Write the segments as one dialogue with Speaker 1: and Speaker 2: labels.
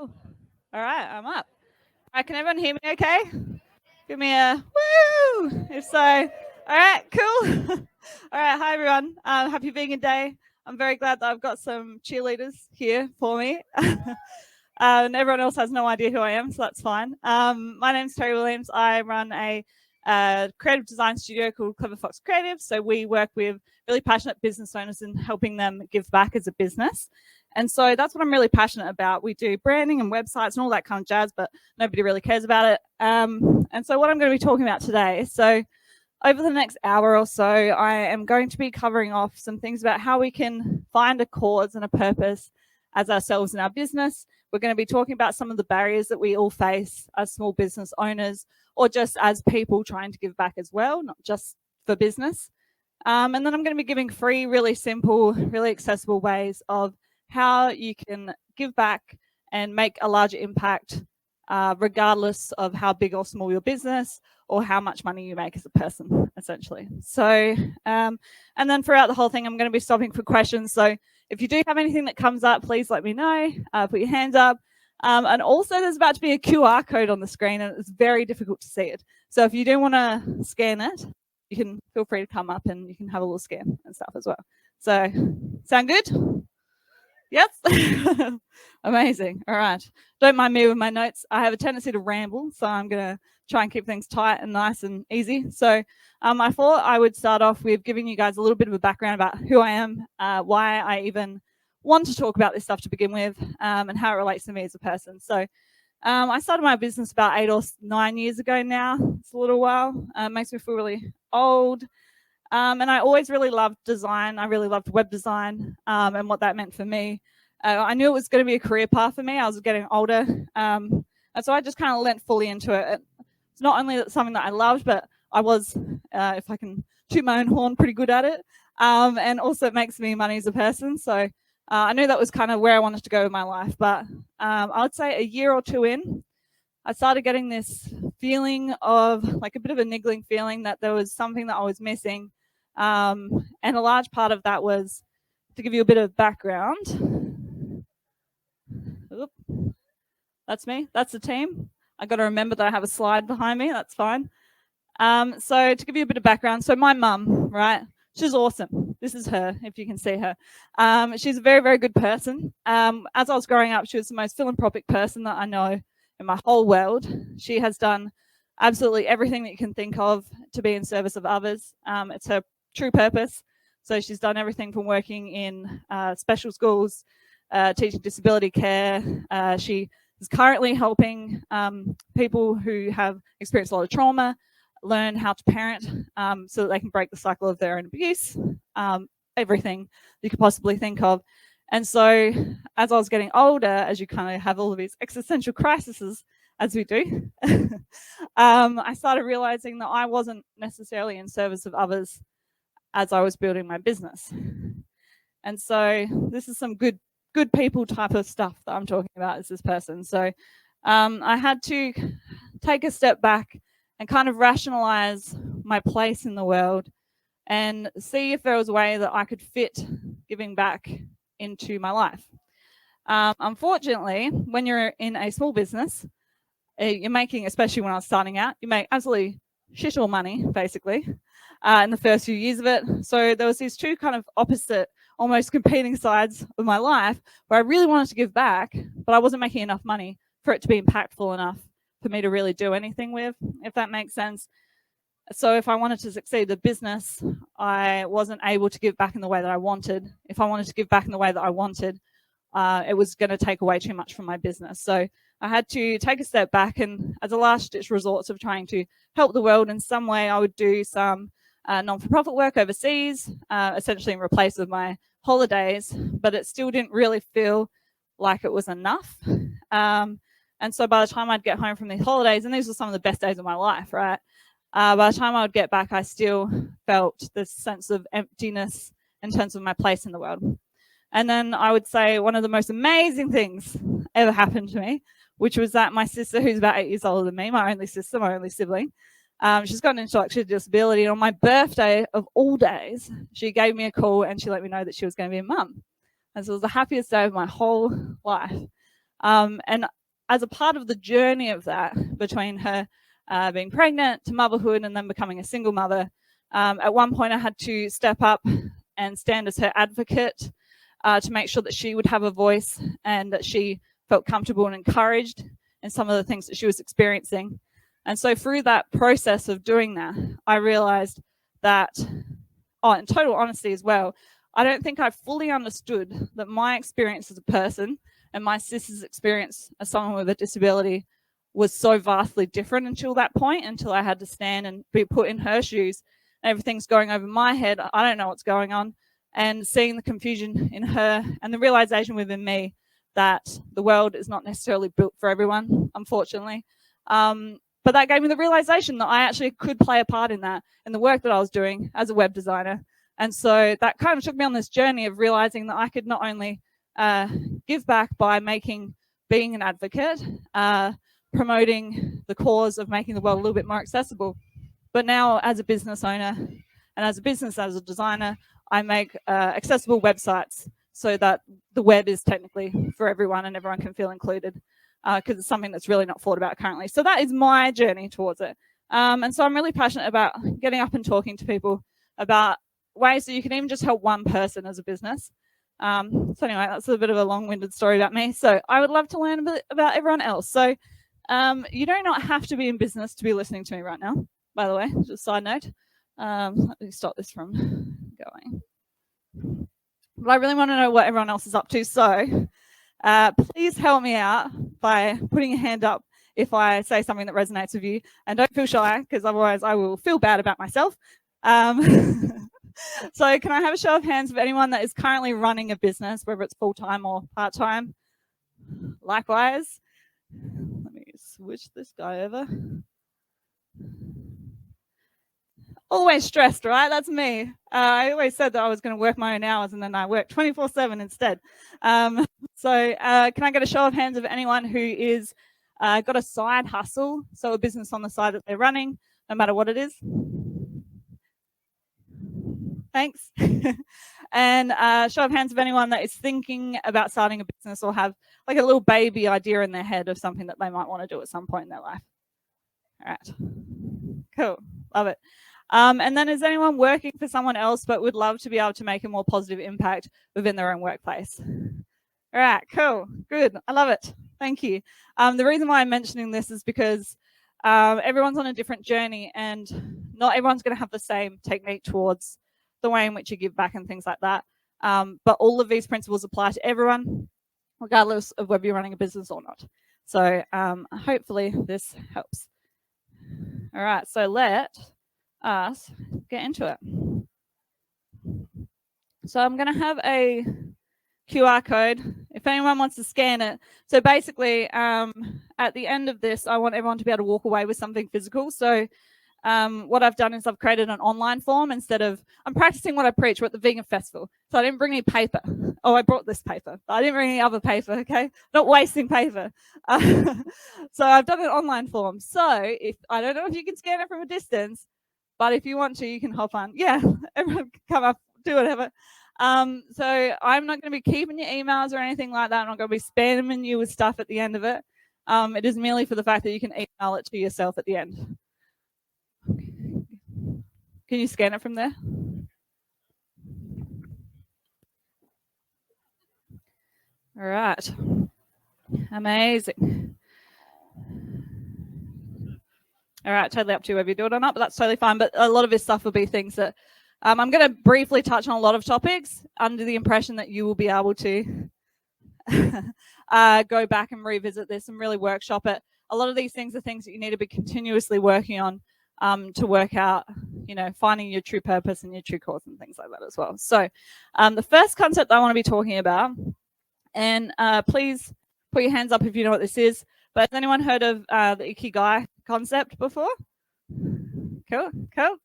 Speaker 1: Oh, all right, I'm up. All right, can everyone hear me okay? Give me a woo if so. All right, cool. All right, hi everyone. Happy Vegan Day. I'm very glad that I've got some cheerleaders here for me. And everyone else has no idea who I am, so that's fine. My name's Terri Williams. I run a creative design studio called Clever Fox Creative. So we work with really passionate business owners and helping them give back as a business. And so that's what I'm really passionate about. We do branding and websites and all that kind of jazz, but nobody really cares about it. And so what I'm going to be talking about today, so over the next hour or so, I am going to be covering off some things about how we can find a cause and a purpose as ourselves in our business. We're going to be talking about some of the barriers that we all face as small business owners or just as people trying to give back as well, not just for business. And then I'm going to be giving 3 really simple, really accessible ways of how you can give back and make a larger impact regardless of how big or small your business or how much money you make as a person, essentially. So, and then throughout the whole thing, I'm going to be stopping for questions. So if you do have anything that comes up, please let me know. Put your hands up. And also there's about to be a QR code on the screen and it's very difficult to see it. So if you do want to scan it, you can feel free to come up and you can have a little scan and stuff as well. So sound good? Yes. Amazing. All right. Don't mind me with my notes. I have a tendency to ramble, so I'm going to try and keep things tight and nice and easy. So I thought I would start off with giving you guys a little bit of a background about who I am, why I even want to talk about this stuff to begin with, and how it relates to me as a person. So I started my business about 8 or 9 years ago now. It's a little while. Makes me feel really old. And I always really loved design. I really loved web design and what that meant for me. I knew it was going to be a career path for me. I was getting older. And so I just kind of lent fully into it. It's not only something that I loved, but I was, if I can toot my own horn, pretty good at it. And also it makes me money as a person. So I knew that was kind of where I wanted to go with my life. But I would say a year or 2 in, I started getting this feeling of like a bit of a niggling feeling that there was something that I was missing. And a large part of that was, to give you a bit of background. Oop, that's me. That's the team. I got to remember that I have a slide behind me. That's fine. So to give you a bit of background, so my mum, right? She's awesome. This is her, if you can see her. She's a very, very good person. As I was growing up, she was the most philanthropic person that I know in my whole world. She has done absolutely everything that you can think of to be in service of others. It's her true purpose. So she's done everything from working in special schools, teaching disability care. She is currently helping people who have experienced a lot of trauma learn how to parent so that they can break the cycle of their own abuse, everything you could possibly think of. And so as I was getting older, as you kind of have all of these existential crises, as we do, I started realizing that I wasn't necessarily in service of others as I was building my business. And so this is some good people type of stuff that I'm talking about as this person. So I had to take a step back and kind of rationalize my place in the world and see if there was a way that I could fit giving back into my life. Unfortunately, when you're in a small business, you're making, especially when I was starting out, you make absolutely shit all money, basically, in the first few years of it. So there was these 2 kind of opposite, almost competing sides of my life where I really wanted to give back, but I wasn't making enough money for it to be impactful enough for me to really do anything with, if that makes sense. So if I wanted to succeed the business, I wasn't able to give back in the way that I wanted. If I wanted to give back in the way that I wanted, it was going to take away too much from my business. So I had to take a step back, and as a last-ditch resort of trying to help the world in some way, I would do some non-for-profit work overseas, essentially in replace of my holidays, but it still didn't really feel like it was enough. And so by the time I'd get home from these holidays, and these were some of the best days of my life, right? By the time I would get back, I still felt this sense of emptiness in terms of my place in the world. And then I would say one of the most amazing things ever happened to me, which was that my sister, who's about 8 years older than me, my only sister, my only sibling, she's got an intellectual disability. And on my birthday of all days, she gave me a call and she let me know that she was going to be a mum. And so it was the happiest day of my whole life. And as a part of the journey of that, between her being pregnant to motherhood and then becoming a single mother, at one point I had to step up and stand as her advocate to make sure that she would have a voice and that she felt comfortable and encouraged in some of the things that she was experiencing. And so through that process of doing that, I realized that, in total honesty as well, I don't think I fully understood that my experience as a person and my sister's experience as someone with a disability was so vastly different until that point, until I had to stand and be put in her shoes. Everything's going over my head. I don't know what's going on. And seeing the confusion in her and the realization within me that the world is not necessarily built for everyone, unfortunately. But that gave me the realization that I actually could play a part in that, in the work that I was doing as a web designer. And so that kind of took me on this journey of realizing that I could not only give back by being an advocate, promoting the cause of making the world a little bit more accessible, but now as a business owner and as a designer, I make accessible websites so that the web is technically for everyone and everyone can feel included, because it's something that's really not thought about currently. So that is my journey towards it. And so I'm really passionate about getting up and talking to people about ways that you can even just help one person as a business. So anyway, that's a bit of a long-winded story about me. So I would love to learn a bit about everyone else. So you do not have to be in business to be listening to me right now, by the way, just a side note. Let me stop this from going. But I really want to know what everyone else is up to. So please help me out by putting your hand up if I say something that resonates with you. And don't feel shy, because otherwise I will feel bad about myself. So can I have a show of hands of anyone that is currently running a business, whether it's full-time or part-time? Likewise. Let me switch this guy over. Always stressed, right? That's me. I always said that I was going to work my own hours, and then I work 24/7 instead. So can I get a show of hands of anyone who is got a side hustle, so a business on the side that they're running, no matter what it is? Thanks. And show of hands of anyone that is thinking about starting a business or have like a little baby idea in their head of something that they might want to do at some point in their life. All right. Cool. Love it. And then is anyone working for someone else but would love to be able to make a more positive impact within their own workplace? All right, cool, good, I love it, thank you. The reason why I'm mentioning this is because everyone's on a different journey, and not everyone's going to have the same technique towards the way in which you give back and things like that. But all of these principles apply to everyone, regardless of whether you're running a business or not. So hopefully this helps. All right, so let us get into it. So I'm going to have a QR code if anyone wants to scan it. So basically, at the end of this, I want everyone to be able to walk away with something physical. So what I've done is I've created an online form instead of, I'm practicing what I preach. We're at the vegan festival, so I didn't bring any paper. Oh, I brought this paper, but I didn't bring any other paper, okay? Not wasting paper. So I've done an online form. So if, I don't know if you can scan it from a distance, but if you want to, you can hop on. Yeah, everyone can come up, do whatever. So I'm not going to be keeping your emails or anything like that. I'm not going to be spamming you with stuff at the end of it. It is merely for the fact that you can email it to yourself at the end. Can you scan it from there? All right. Amazing. All right, totally up to you whether you do it or not, but that's totally fine. But a lot of this stuff will be things that I'm going to briefly touch on a lot of topics under the impression that you will be able to go back and revisit this and really workshop it. A lot of these things are things that you need to be continuously working on to work out, you know, finding your true purpose and your true cause and things like that as well. So the first concept I want to be talking about, and please put your hands up if you know what this is, but has anyone heard of the Icky Guy concept before? Cool, cool.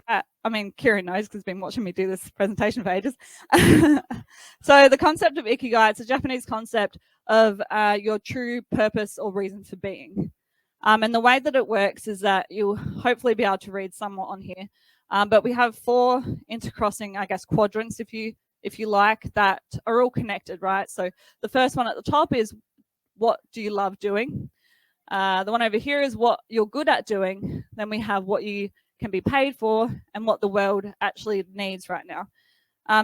Speaker 1: I mean, Kieran knows because he's been watching me do this presentation for ages. So the concept of Ikigai, it's a Japanese concept of your true purpose or reason for being. And the way that it works is that you'll hopefully be able to read somewhat on here. But we have 4 intercrossing, I guess, quadrants, if you like, that are all connected, right? So the first one at the top is what do you love doing. The one over here is what you're good at doing. Then we have what you can be paid for and what the world actually needs right now.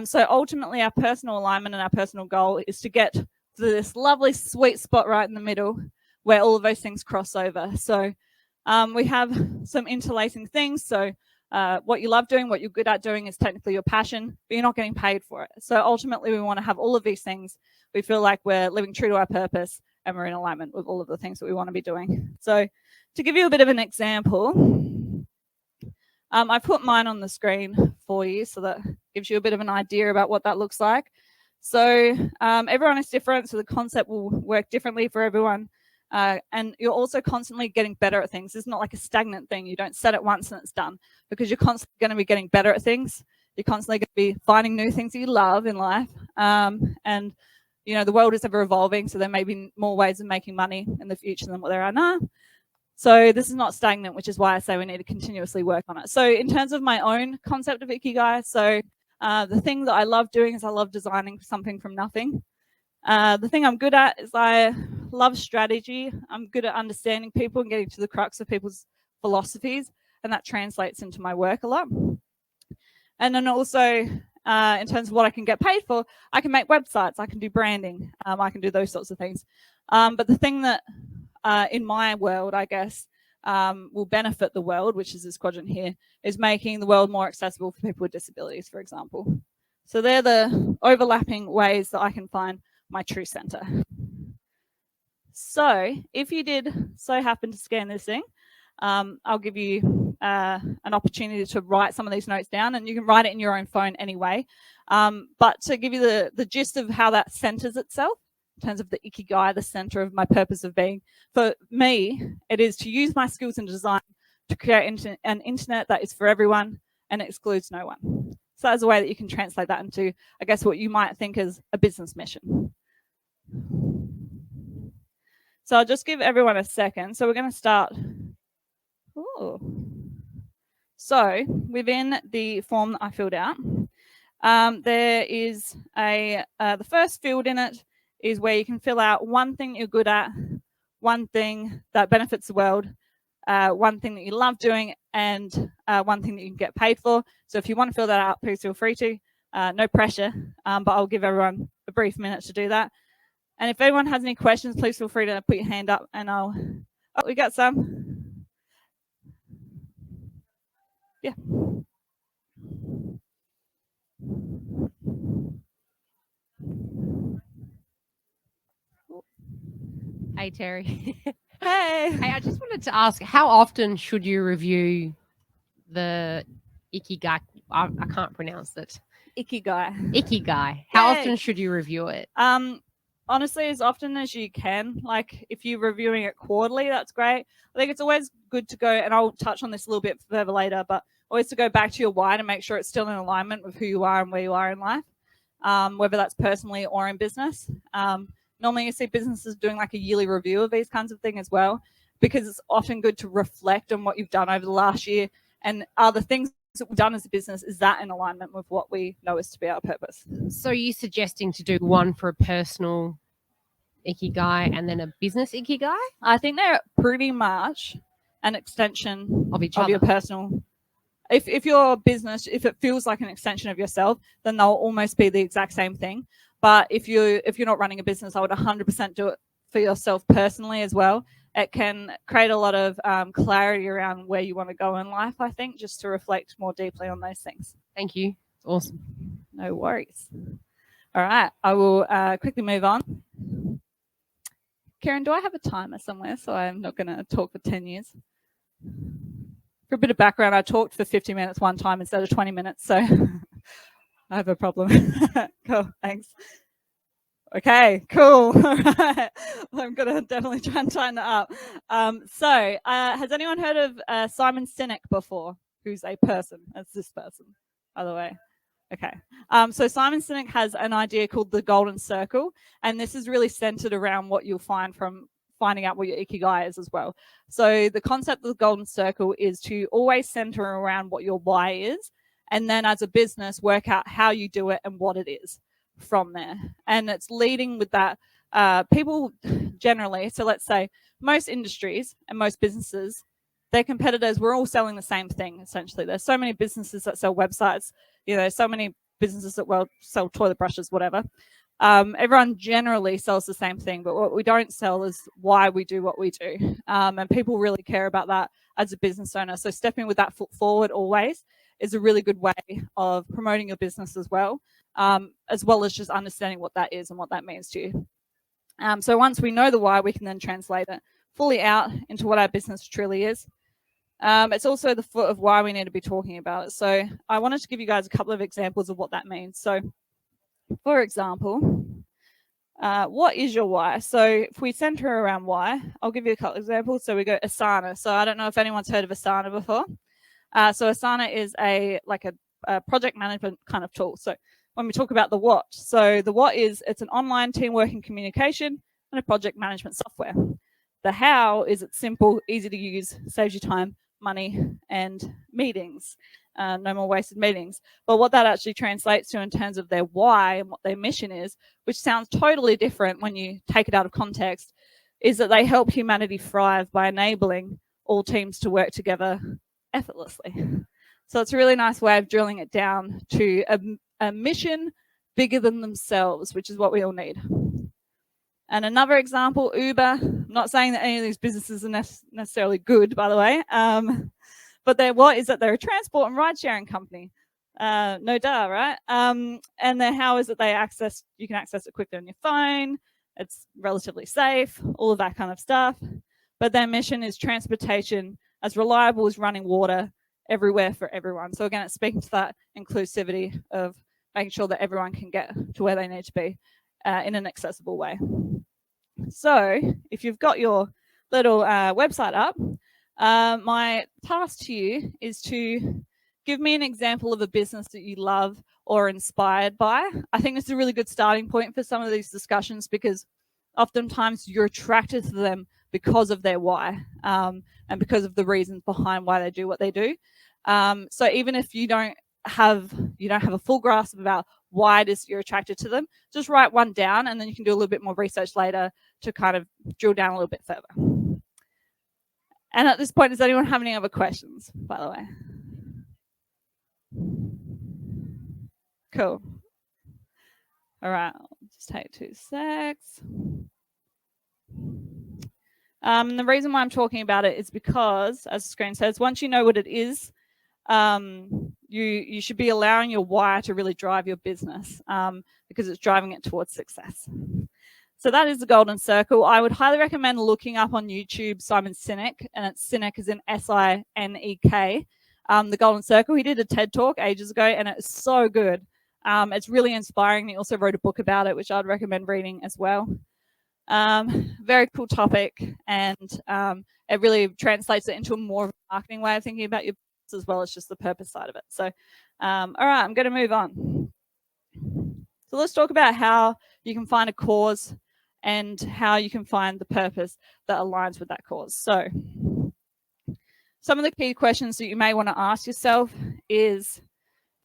Speaker 1: So ultimately, our personal alignment and our personal goal is to get to this lovely sweet spot right in the middle where all of those things cross over. So we have some interlacing things. So what you love doing, what you're good at doing is technically your passion, but you're not getting paid for it. So ultimately, we want to have all of these things. We feel like we're living true to our purpose and we're in alignment with all of the things that we want to be doing. So to give you a bit of an example, I put mine on the screen for you so that gives you a bit of an idea about what that looks like. So everyone is different, so the concept will work differently for everyone. And you're also constantly getting better at things. It's not like a stagnant thing. You don't set it once and it's done, because you're constantly going to be getting better at things. You're constantly going to be finding new things that you love in life. And you know, the world is ever evolving, so there may be more ways of making money in the future than what there are now. So this is not stagnant, which is why I say we need to continuously work on it. So in terms of my own concept of Ikigai, so the thing that I love doing is I love designing something from nothing. The thing I'm good at is I love strategy. I'm good at understanding people and getting to the crux of people's philosophies, and that translates into my work a lot. And then also, in terms of what I can get paid for, I can make websites, I can do branding, I can do those sorts of things. But the thing that in my world, I guess, will benefit the world, which is this quadrant here, is making the world more accessible for people with disabilities, for example. So they're the overlapping ways that I can find my true center. So if you did so happen to scan this thing, I'll give you an opportunity to write some of these notes down, and you can write it in your own phone anyway. But to give you the gist of how that centers itself, in terms of the Ikigai, the center of my purpose of being, for me, it is to use my skills in design to create an internet that is for everyone and excludes no one. So that's a way that you can translate that into, I guess, what you might think is a business mission. So I'll just give everyone a second. So we're going to start. Ooh. So within the form that I filled out, there is the first field in it is where you can fill out one thing that you're good at, one thing that benefits the world, one thing that you love doing, and one thing that you can get paid for. So if you want to fill that out, please feel free to. No pressure, but I'll give everyone a brief minute to do that. And if anyone has any questions, please feel free to put your hand up and I'll... Oh, we got some. Yeah.
Speaker 2: Hey, Terri.
Speaker 1: Hey.
Speaker 2: Hey, I just wanted to ask, how often should you review the Icky Guy? I can't pronounce it.
Speaker 1: Icky Guy.
Speaker 2: Icky Guy. How
Speaker 1: Yay.
Speaker 2: often should you review it?
Speaker 1: Honestly, as often as you can. Like if you're reviewing it quarterly, that's great. I think it's always good to go, and I'll touch on this a little bit further later, but always to go back to your why to make sure it's still in alignment with who you are and where you are in life, whether that's personally or in business. Normally you see businesses doing like a yearly review of these kinds of things as well, because it's often good to reflect on what you've done over the last year, and are the things that we've done as a business, is that in alignment with what we know is to be our purpose?
Speaker 2: So are you suggesting to do one for a personal Ikigai and then a business Ikigai?
Speaker 1: I think they're pretty much an extension
Speaker 2: Of each
Speaker 1: of
Speaker 2: other.
Speaker 1: your personal. If your business, if it feels like an extension of yourself, then they'll almost be the exact same thing. But if you're not running a business, I would 100% do it for yourself personally as well. It can create a lot of clarity around where you want to go in life, I think, just to reflect more deeply on those things.
Speaker 2: Thank you. Awesome.
Speaker 1: No worries. All right, I will quickly move on. Karen, do I have a timer somewhere so I'm not going to talk for 10 years? For a bit of background, I talked for 50 minutes one time instead of 20 minutes, so I have a problem. Cool, thanks. Okay, cool. All right. I'm going to definitely try and tighten that up. So has anyone heard of Simon Sinek before? Who's a person? That's this person, by the way. Okay. So Simon Sinek has an idea called the golden circle, and this is really centered around what you'll find from finding out what your Ikigai is as well. So the concept of the golden circle is to always center around what your why is, and then as a business, work out how you do it and what it is from there. And it's leading with that people generally, so let's say most industries and most businesses, their competitors, we're all selling the same thing essentially. There's so many businesses that sell websites, so many businesses that sell toilet brushes, whatever. Everyone generally sells the same thing, but what we don't sell is why we do what we do. And people really care about that as a business owner. So stepping with that foot forward always is a really good way of promoting your business as well as just understanding what that is and what that means to you. So once we know the why, we can then translate it fully out into what our business truly is. It's also the foot of why we need to be talking about it. So I wanted to give you guys a couple of examples of what that means. So for example, what is your why? So if we center around why, I'll give you a couple of examples. So we go Asana. So I don't know if anyone's heard of Asana before. So Asana is a project management kind of tool. So when we talk about the what, so the what is it's an online teamwork and communication and a project management software. The how is it's simple, easy to use, saves you time, money, and meetings. No more wasted meetings. But what that actually translates to in terms of their why and what their mission is, which sounds totally different when you take it out of context, is that they help humanity thrive by enabling all teams to work together effortlessly. So it's a really nice way of drilling it down to a mission bigger than themselves, which is what we all need. And another example, Uber. I'm not saying that any of these businesses are necessarily good, by the way, but what is that they're a transport and ride-sharing company. No duh, right? And then how is it you can access it quickly on your phone. It's relatively safe, all of that kind of stuff. But their mission is transportation as reliable as running water everywhere for everyone. So again, it's speaking to that inclusivity of making sure that everyone can get to where they need to be in an accessible way. So if you've got your little website up, my task to you is to give me an example of a business that you love or inspired by. I think this is a really good starting point for some of these discussions because oftentimes you're attracted to them because of their why and because of the reasons behind why they do what they do. So even if you don't have a full grasp about why it is you're attracted to them, just write one down and then you can do a little bit more research later to kind of drill down a little bit further. And at this point, does anyone have any other questions, by the way? Cool. All right, I'll just take 2 secs. The reason why I'm talking about it is because, as the screen says, once you know what it is, you should be allowing your why to really drive your business because it's driving it towards success. So that is the golden circle. I would highly recommend looking up on YouTube Simon Sinek, and it's Sinek as in S-I-N-E-K. The golden circle. He did a TED talk ages ago, and it's so good. It's really inspiring. He also wrote a book about it, which I'd recommend reading as well. Very cool topic, and it really translates it into a more marketing way of thinking about your business as well as just the purpose side of it. So, all right, I'm going to move on. So let's talk about how you can find a cause and how you can find the purpose that aligns with that cause. So some of the key questions that you may want to ask yourself is,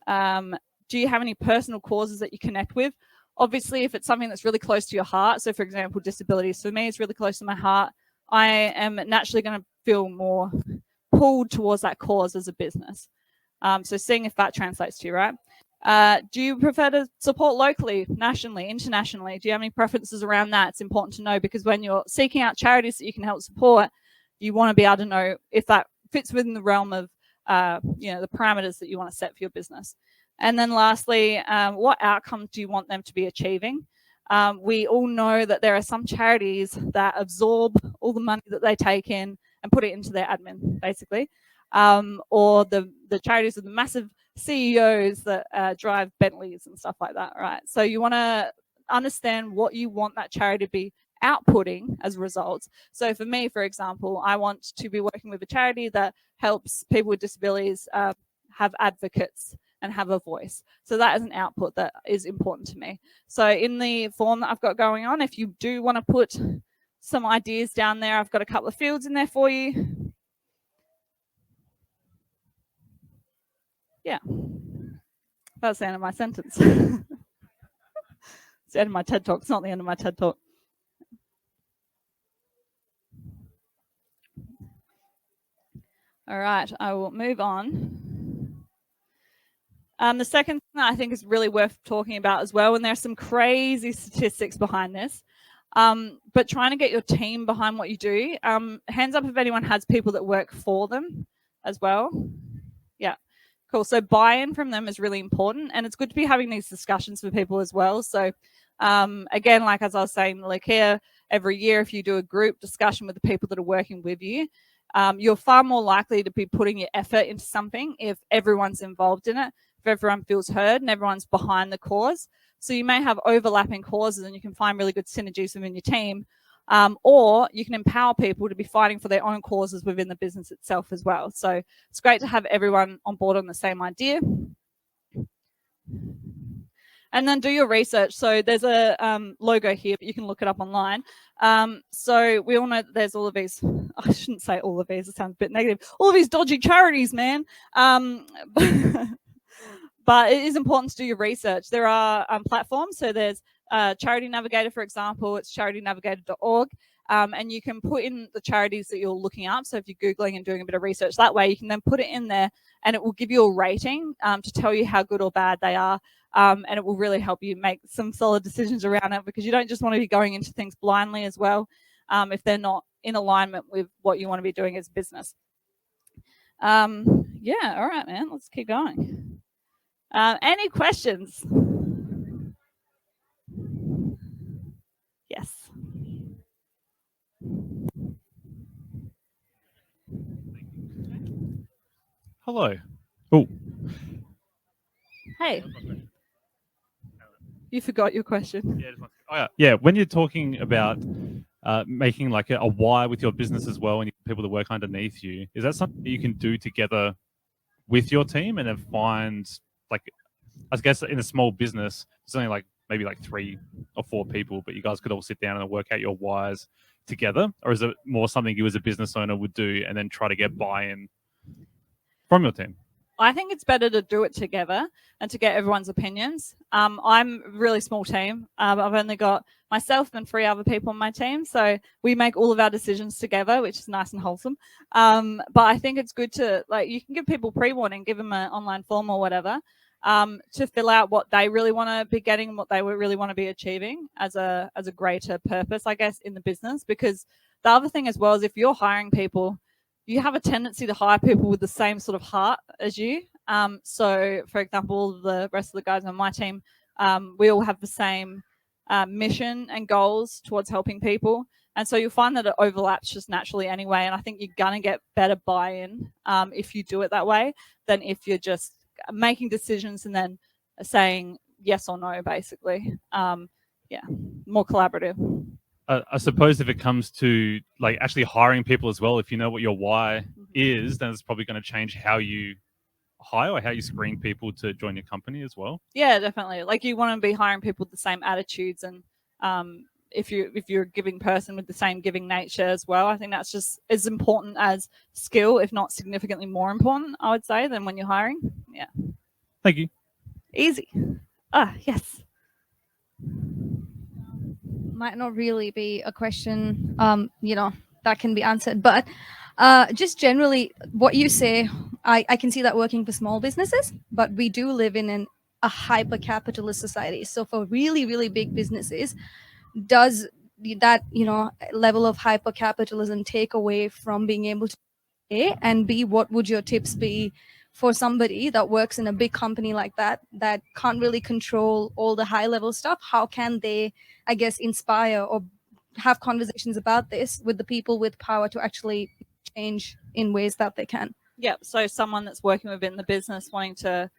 Speaker 1: do you have any personal causes that you connect with? Obviously, if it's something that's really close to your heart, so for example, disabilities, for me, it's really close to my heart, I am naturally going to feel more pulled towards that cause as a business. So seeing if that translates to you, right? Do you prefer to support locally, nationally, internationally? Do you have any preferences around that? It's important to know because when you're seeking out charities that you can help support, you want to be able to know if that fits within the realm of the parameters that you want to set for your business. And then lastly, what outcomes do you want them to be achieving? We all know that there are some charities that absorb all the money that they take in and put it into their admin, basically. Or the charities with the massive CEOs that drive Bentleys and stuff like that, right? So you want to understand what you want that charity to be outputting as a result. So for me, for example, I want to be working with a charity that helps people with disabilities have advocates and have a voice. So that is an output that is important to me. So in the form that I've got going on, if you do want to put some ideas down there, I've got a couple of fields in there for you. Yeah, that's the end of my sentence. It's the end of my TED talk. It's not the end of my TED talk. All right, I will move on. The second thing that I think is really worth talking about as well, and there's some crazy statistics behind this, but trying to get your team behind what you do. Hands up if anyone has people that work for them as well. Yeah, cool. So buy-in from them is really important, and it's good to be having these discussions with people as well. So again, like as I was saying, like here, every year if you do a group discussion with the people that are working with you, you're far more likely to be putting your effort into something if everyone's involved in it, if everyone feels heard and everyone's behind the cause. So you may have overlapping causes and you can find really good synergies within your team, or you can empower people to be fighting for their own causes within the business itself as well. So it's great to have everyone on board on the same idea. And then do your research. So there's a logo here, but you can look it up online. So we all know that there's all of these, I shouldn't say all of these, it sounds a bit negative, all of these dodgy charities, man. But it is important to do your research. There are platforms. So there's Charity Navigator, for example. It's charitynavigator.org. And you can put in the charities that you're looking up. So if you're Googling and doing a bit of research that way, you can then put it in there and it will give you a rating to tell you how good or bad they are. And it will really help you make some solid decisions around it, because you don't just want to be going into things blindly as well if they're not in alignment with what you want to be doing as a business. Yeah, all right, man, let's keep going. Any questions? Yes.
Speaker 3: Hello. Oh,
Speaker 1: Hey, you forgot your question.
Speaker 3: yeah. When you're talking about making like a why with your business as well, and people that work underneath you, is that something that you can do together with your team, and then find, like, I guess in a small business, it's only like maybe like 3 or 4 people, but you guys could all sit down and work out your whys together? Or is it more something you as a business owner would do and then try to get buy-in from your team?
Speaker 1: I think it's better to do it together and to get everyone's opinions. I'm a really small team. I've only got myself and 3 other people on my team. So we make all of our decisions together, which is nice and wholesome. But I think it's good to, like, you can give people pre-warning, give them an online form or whatever, to fill out what they really want to be getting, what they really want to be achieving as a greater purpose, I guess, in the business. Because the other thing as well is, if you're hiring people, you have a tendency to hire people with the same sort of heart as you. So, for example, the rest of the guys on my team, we all have the same mission and goals towards helping people. And so you'll find that it overlaps just naturally anyway. And I think you're going to get better buy-in if you do it that way than if you're just making decisions and then saying yes or no, basically. Yeah, more collaborative.
Speaker 3: I suppose if it comes to like actually hiring people as well, if you know what your why is, then it's probably going to change how you hire or how you screen people to join your company as well.
Speaker 1: Yeah, definitely. Like, you want to be hiring people with the same attitudes, and if you're a giving person with the same giving nature as well, I think that's just as important as skill, if not significantly more important, I would say, than when you're hiring. Yeah.
Speaker 3: Thank you.
Speaker 1: Easy. Yes.
Speaker 4: Might not really be a question, that can be answered, but just generally what you say, I can see that working for small businesses, but we do live in a hyper capitalist society. So for really, really big businesses, does that, level of hyper capitalism take away from being able to A, and B, what would your tips be for somebody that works in a big company like that can't really control all the high level stuff? How can they, I guess, inspire or have conversations about this with the people with power to actually change in ways that they can?
Speaker 1: Yeah, so someone that's working within the business wanting to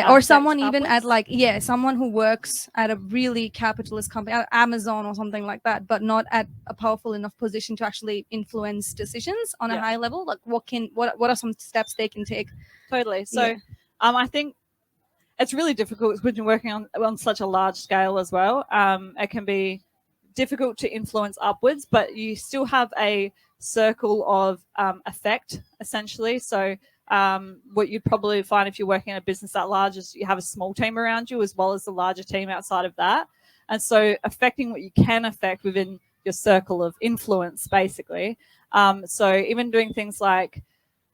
Speaker 4: or
Speaker 1: step
Speaker 4: someone even
Speaker 1: upwards?
Speaker 4: at someone who works at a really capitalist company, at Amazon or something like that, but not at a powerful enough position to actually influence decisions on a high level. Like, what are some steps they can take?
Speaker 1: Totally. So I think it's really difficult when you're working on such a large scale as well. It can be difficult to influence upwards, but you still have a circle of effect, essentially. So what you'd probably find if you're working in a business that large is you have a small team around you as well as the larger team outside of that. And so affecting what you can affect within your circle of influence, basically. So even doing things like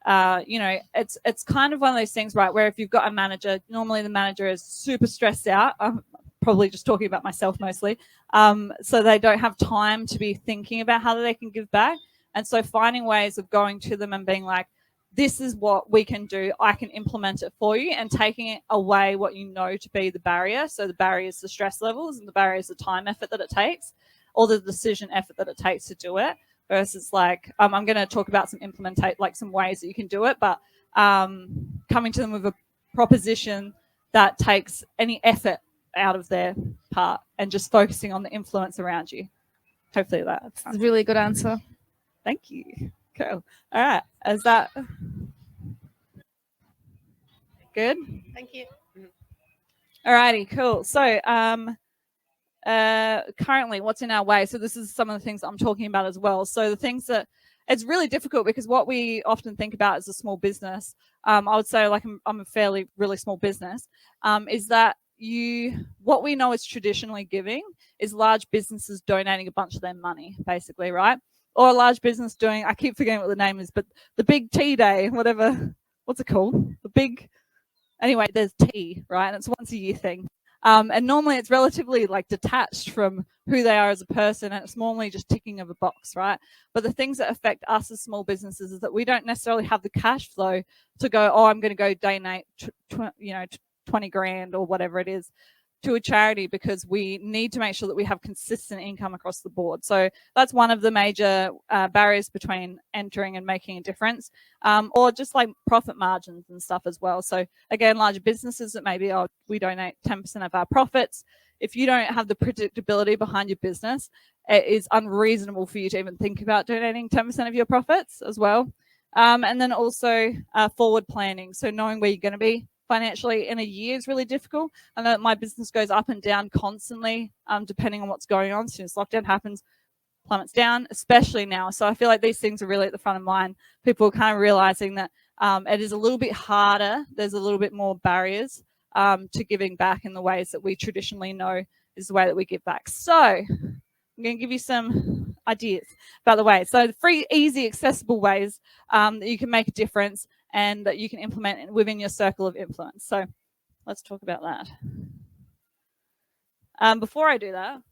Speaker 1: it's kind of one of those things, right, where if you've got a manager, normally the manager is super stressed out. I'm probably just talking about myself mostly. So they don't have time to be thinking about how they can give back. And so finding ways of going to them and being like, this is what we can do. I can implement it for you, and taking it away what you know to be the barrier. So the barrier is the stress levels, and the barrier is the time effort that it takes, or the decision effort that it takes to do it. Versus like, I'm going to talk about some ways that you can do it, but coming to them with a proposition that takes any effort out of their part and just focusing on the influence around you. Hopefully that's
Speaker 4: That's a really good answer.
Speaker 1: Thank you. Cool. All right. Is that good?
Speaker 2: Thank you.
Speaker 1: All righty. Cool. So currently what's in our way? So this is some of the things that I'm talking about as well. So the things that it's really difficult, because what we often think about as a small business, I would say, like, I'm a really small business, is that what we know is traditionally giving is large businesses donating a bunch of their money, basically, right? Or a large business doing, I keep forgetting what the name is, but the big tea day, whatever, what's it called? Anyway, there's tea, right? And it's once a year thing. And normally it's relatively like detached from who they are as a person, and it's normally just ticking of a box, right? But the things that affect us as small businesses is that we don't necessarily have the cash flow to go, oh, I'm going to go donate 20 grand or whatever it is to a charity, because we need to make sure that we have consistent income across the board. So that's one of the major barriers between entering and making a difference, or just like profit margins and stuff as well. So again, larger businesses that maybe, we donate 10% of our profits. If you don't have the predictability behind your business, it is unreasonable for you to even think about donating 10% of your profits as well. And then also forward planning. So knowing where you're going to be financially in a year is really difficult. I know that my business goes up and down constantly, depending on what's going on. As soon as lockdown happens, plummets down, especially now. So I feel like these things are really at the front of mind. People are kind of realizing that it is a little bit harder. There's a little bit more barriers to giving back in the ways that we traditionally know is the way that we give back. So I'm going to give you some ideas about the way. So the free, easy, accessible ways that you can make a difference and that you can implement within your circle of influence. So let's talk about that. Before I do that,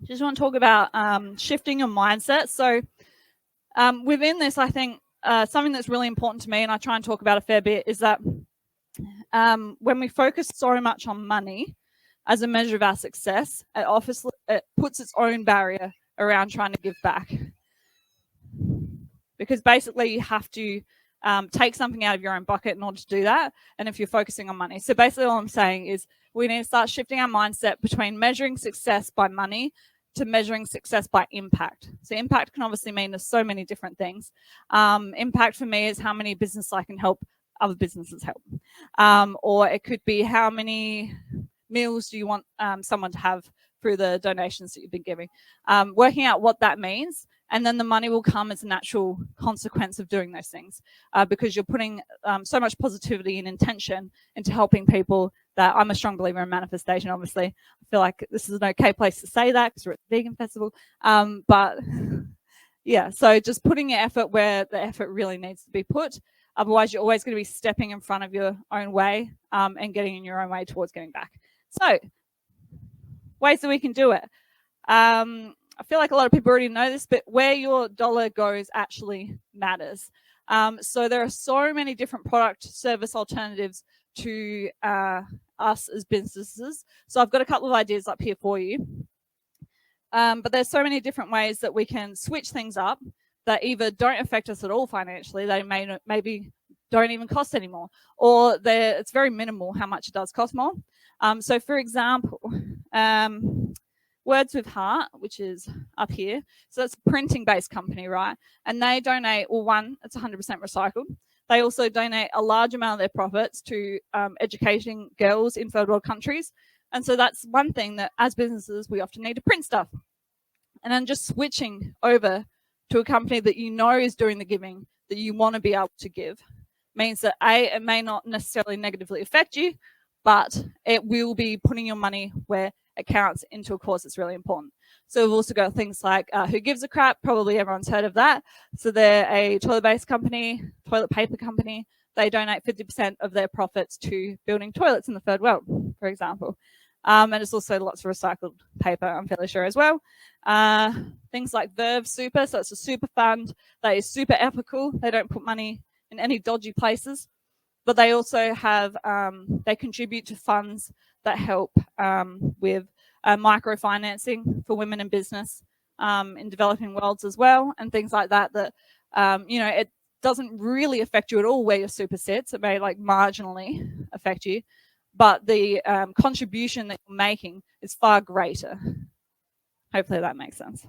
Speaker 1: just want to talk about shifting your mindset. So within this, I think something that's really important to me, and I try and talk about a fair bit, is that when we focus so much on money as a measure of our success, it puts its own barrier around trying to give back. Because basically you have to take something out of your own bucket in order to do that. And if you're focusing on money. So basically all I'm saying is we need to start shifting our mindset between measuring success by money to measuring success by impact. So impact can obviously mean there's so many different things. Impact for me is how many businesses I can help other businesses help. Or it could be how many meals do you want someone to have through the donations that you've been giving. Working out what that means, and then the money will come as a natural consequence of doing those things, because you're putting so much positivity and intention into helping people that I'm a strong believer in manifestation, obviously. I feel like this is an okay place to say that because we're at the vegan festival. But yeah, so just putting your effort where the effort really needs to be put. Otherwise, you're always going to be stepping in front of your own way and getting in your own way towards getting back. So ways that we can do it. I feel like a lot of people already know this, but where your dollar goes actually matters. So there are so many different product service alternatives to us as businesses. So I've got a couple of ideas up here for you. But there's so many different ways that we can switch things up that either don't affect us at all financially. They maybe don't even cost anymore, or it's very minimal how much it does cost more. So for example, Words with Heart, which is up here. So that's a printing-based company, right? And they donate, well, one, it's 100% recycled. They also donate a large amount of their profits to educating girls in third world countries. And so that's one thing that as businesses, we often need to print stuff. And then just switching over to a company that you know is doing the giving that you want to be able to give means that A, it may not necessarily negatively affect you, but it will be putting your money where accounts into a cause that's really important. So we've also got things like Who Gives a Crap, probably everyone's heard of that. So they're a toilet-based company, toilet paper company. They donate 50% of their profits to building toilets in the third world, for example. And it's also lots of recycled paper, I'm fairly sure, as well. Things like Verve Super, so it's a super fund that is super ethical. They don't put money in any dodgy places, but they also have, they contribute to funds that help with microfinancing for women in business in developing worlds as well, and things like that, that, you know, it doesn't really affect you at all where your super sits. It may like marginally affect you, but the contribution that you're making is far greater. Hopefully that makes sense.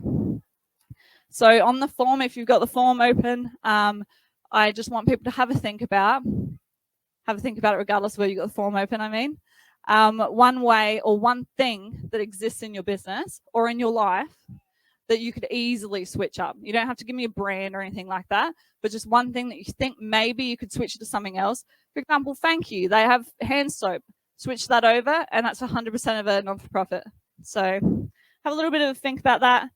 Speaker 1: So on the form, if you've got the form open, I just want people to have a think about it regardless of whether you've got the form open, I mean. One way or one thing that exists in your business or in your life that you could easily switch up. You don't have to give me a brand or anything like that, but just one thing that you think maybe you could switch to something else. For example, Thank You. They have hand soap. Switch that over, and that's 100% of a non-for-profit. So have a little bit of a think about that.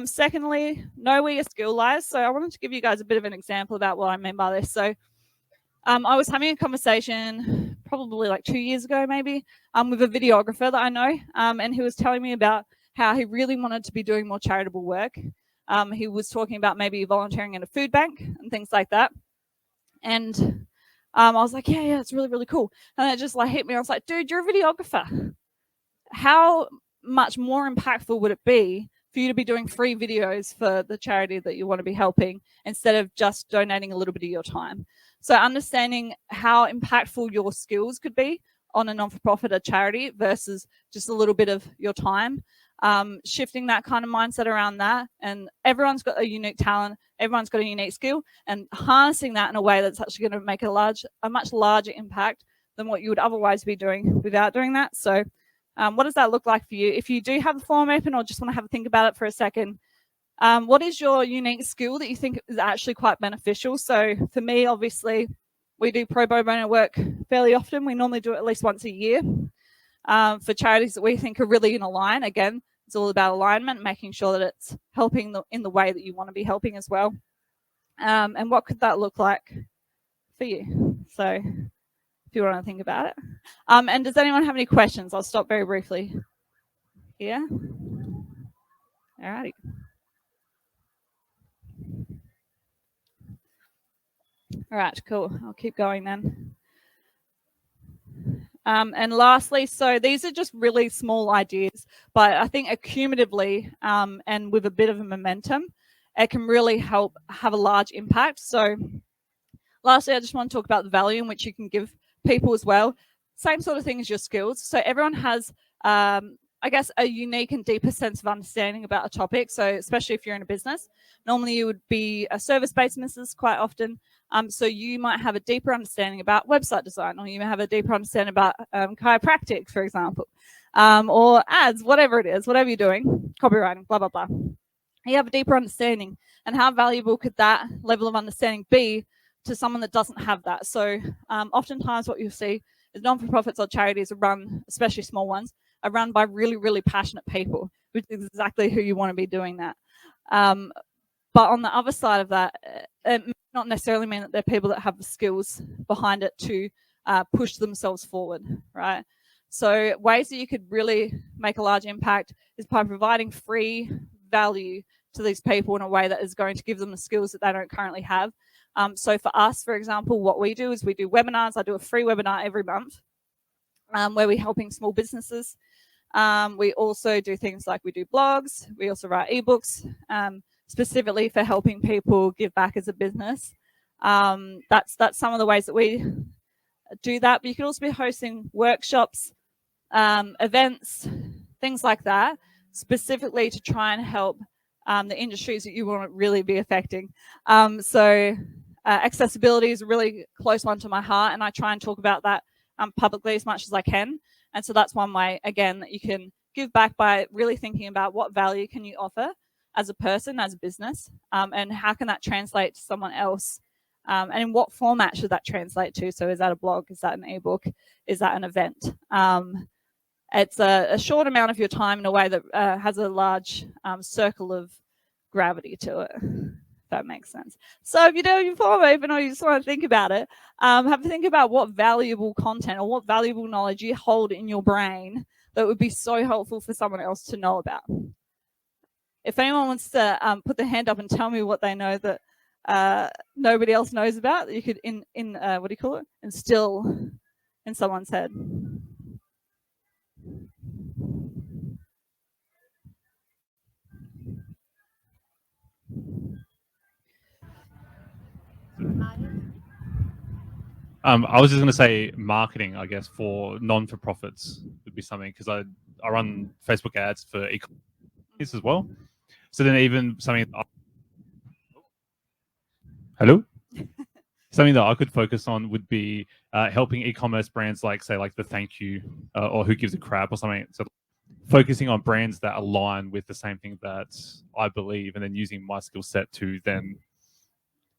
Speaker 1: Secondly, know where your skill lies. So I wanted to give you guys a bit of an example about what I mean by this. So I was having a conversation probably like 2 years ago, maybe, with a videographer that I know, and he was telling me about how he really wanted to be doing more charitable work. He was talking about maybe volunteering in a food bank and things like that. And I was like, yeah, it's really, really cool. And it just like hit me. I was like, dude, you're a videographer. How much more impactful would it be for you to be doing free videos for the charity that you want to be helping instead of just donating a little bit of your time? So understanding how impactful your skills could be on a non-for-profit or charity versus just a little bit of your time, shifting that kind of mindset around that. And everyone's got a unique talent, everyone's got a unique skill, and harnessing that in a way that's actually going to make a much larger impact than what you would otherwise be doing without doing that. So what does that look like for you? If you do have the form open or just want to have a think about it for a second, what is your unique skill that you think is actually quite beneficial? So for me, obviously, we do pro bono work fairly often. We normally do it at least once a year for charities that we think are really in line. Again, it's all about alignment, making sure that it's helping in the way that you want to be helping as well. And what could that look like for you? So if you want to think about it. And does anyone have any questions? I'll stop very briefly here. All righty. All right, cool. I'll keep going then. And lastly, so these are just really small ideas, but I think accumulatively and with a bit of a momentum, it can really help have a large impact. So lastly, I just want to talk about the value in which you can give people as well. Same sort of thing as your skills. So everyone has, I guess, a unique and deeper sense of understanding about a topic. So especially if you're in a business, normally you would be a service-based business quite often. So you might have a deeper understanding about website design, or you may have a deeper understanding about chiropractic, for example, or ads, whatever it is, whatever you're doing, copywriting, blah, blah, blah. You have a deeper understanding. And how valuable could that level of understanding be to someone that doesn't have that? So oftentimes what you'll see is non-for-profits or charities are run, especially small ones, are run by really, really passionate people, which is exactly who you want to be doing that. But on the other side of that, it may not necessarily mean that they're people that have the skills behind it to push themselves forward, right? So ways that you could really make a large impact is by providing free value to these people in a way that is going to give them the skills that they don't currently have. So for us, for example, what we do is we do webinars. I do a free webinar every month where we're helping small businesses. We also do things like we do blogs. We also write ebooks. Specifically for helping people give back as a business. That's some of the ways that we do that. But you could also be hosting workshops, events, things like that, specifically to try and help the industries that you want to really be affecting. So accessibility is a really close one to my heart, and I try and talk about that publicly as much as I can. And so that's one way, again, that you can give back by really thinking about what value can you offer as a person, as a business, and how can that translate to someone else? And in what format should that translate to? So is that a blog? Is that an ebook? Is that an event? It's a short amount of your time in a way that has a large circle of gravity to it, if that makes sense. So if you do your form open or you just want to think about it, have to think about what valuable content or what valuable knowledge you hold in your brain that would be so helpful for someone else to know about. If anyone wants to put their hand up and tell me what they know that nobody else knows about, that you could what do you call it? Instill in someone's head.
Speaker 3: I was just going to say marketing, I guess, for non-for-profits would be something, because I run Facebook ads for e-commerce as well. So then even something... Hello? Something that I could focus on would be helping e-commerce brands like, say, like the Thank You or Who Gives a Crap or something. So focusing on brands that align with the same thing that I believe, and then using my skill set to then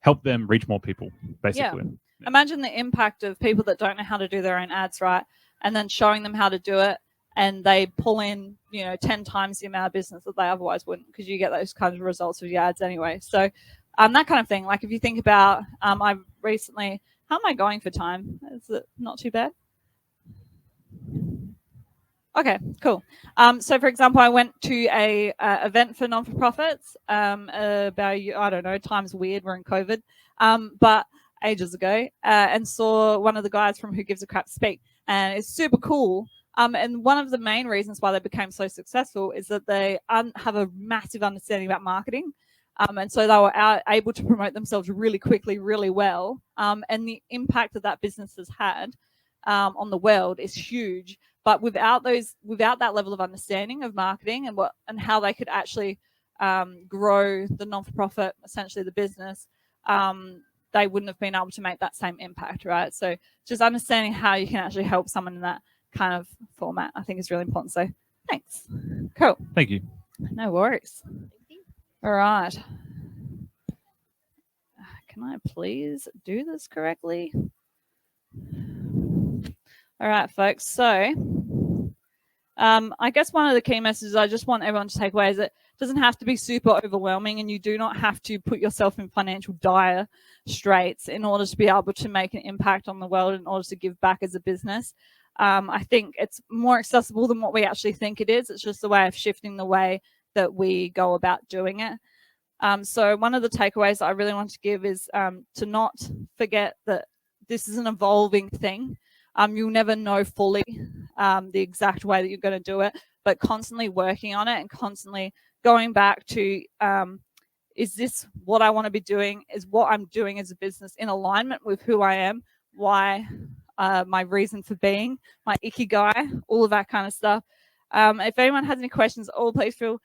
Speaker 3: help them reach more people, basically.
Speaker 1: Yeah. Imagine the impact of people that don't know how to do their own ads, right? And then showing them how to do it, and they pull in, 10 times the amount of business that they otherwise wouldn't, because you get those kinds of results with your ads anyway. So that kind of thing. Like if you think about, I recently, how am I going for time? Is it not too bad? Okay, cool. So for example, I went to a event for non-for-profits about, I don't know, time's weird, we're in COVID, but ages ago, and saw one of the guys from Who Gives a Crap speak, and it's super cool. And one of the main reasons why they became so successful is that they have a massive understanding about marketing. And so they were able to promote themselves really quickly, really well. And the impact that business has had on the world is huge. But without that level of understanding of marketing and how they could actually grow the non-for-profit, essentially the business, they wouldn't have been able to make that same impact, right? So just understanding how you can actually help someone in that kind of format, I think is really important. So thanks. Cool.
Speaker 3: Thank you.
Speaker 1: No worries. All right. Can I please do this correctly? All right, folks. So I guess one of the key messages I just want everyone to take away is that it doesn't have to be super overwhelming, and you do not have to put yourself in financial dire straits in order to be able to make an impact on the world, in order to give back as a business. I think it's more accessible than what we actually think it is. It's just a way of shifting the way that we go about doing it. So one of the takeaways that I really want to give is to not forget that this is an evolving thing. You'll never know fully the exact way that you're going to do it, but constantly working on it and constantly going back to, is this what I want to be doing? Is what I'm doing as a business in alignment with who I am, why, my reason for being, my Ikigai, all of that kind of stuff. If anyone has any questions, please feel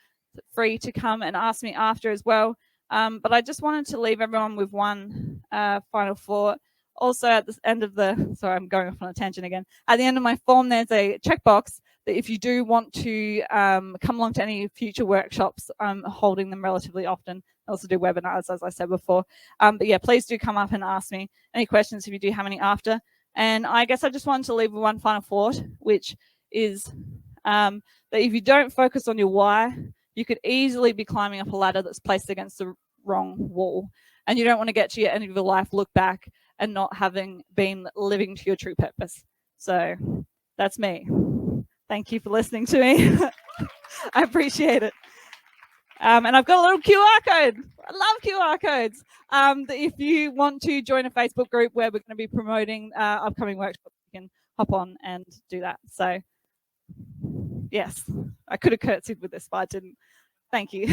Speaker 1: free to come and ask me after as well. But I just wanted to leave everyone with one final thought. Also, at the end of sorry, I'm going off on a tangent again. At the end of my form, there's a checkbox that if you do want to come along to any future workshops, I'm holding them relatively often. I also do webinars, as I said before. But yeah, please do come up and ask me any questions if you do have any after. And I guess I just wanted to leave with one final thought, which is that if you don't focus on your why, you could easily be climbing up a ladder that's placed against the wrong wall. And you don't want to get to your end of your life, look back, and not having been living to your true purpose. So that's me. Thank you for listening to me. I appreciate it. And I've got a little QR code. I love QR codes. If you want to join a Facebook group where we're going to be promoting upcoming workshops, you can hop on and do that. So yes, I could have curtsied with this, but I didn't. Thank you.